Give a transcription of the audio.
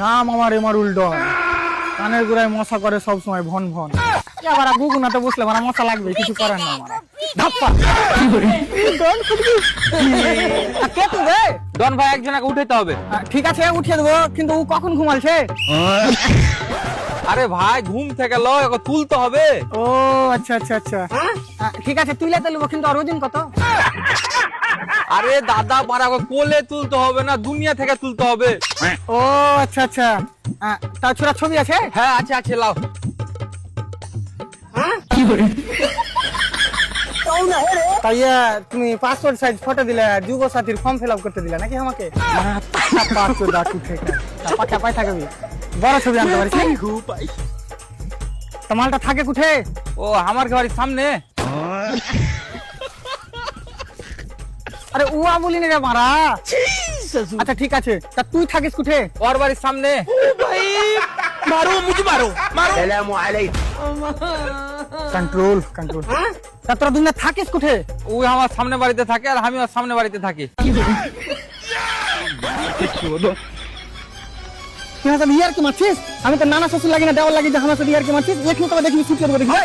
নাম আমার এমার উল্টন, কানের গোড়ায় মশা করে সব সময় ভন ভন। আবার গুগুনাতে বসলে মানে মশা লাগবে, কিছু করার না আমার। ধাপ্পা কে তুই রে? ডন ভাই একজনকে উঠাইতে হবে। ঠিক আছে উঠিয়ে দেবো, কিন্তু ও কখন ঘুমালছে? আরে ভাই ঘুম থেকে লো, ওকে তুলতে হবে। ও আচ্ছা আচ্ছা আচ্ছা, ঠিক আছে তুইলে তুলবো, কিন্তু আর ওদিন কত? আরে দাদা পারা কোলে তুলতে হবে না, দুনিয়া থেকে তুলতে হবে। ও আচ্ছা আচ্ছা, তা ছোড়া ছবি আছে? হ্যাঁ আছে আছে, লাও। তাই তুমি পাসপোর্ট সাইজ ফটো দিলে, যুব সাথীর ফর্ম ফিল আপ করতে দিলে নাকি আমাকে? পাকা পাই থাকবি, বড় ছবি আনতে পারিস? মালটা থাকে কুঠে? ও আমার বাড়ির সামনে। আরে উয়া বলিনি রে মারা। আচ্ছা ঠিক আছে, তা তুই থাকিস কুঠে? ওর বাড়ির সামনে। मारो मुझे मारो मारो। Control control. তা তোরা দুনিয়া থাকিস কুঠে? ও আমার সামনে বাড়িতে থাকে আর আমি ওর সামনে বাড়িতে থাকি। তুই হাতে ইয়ার কি মারছিস? আমি তো নানা শ্বশুর লাগি না, দেওয়ার লাগি যে আমার সাথে ইয়ার কি মারছিস? এখানে তো দেখবি ছুটি করবো, দেখবি?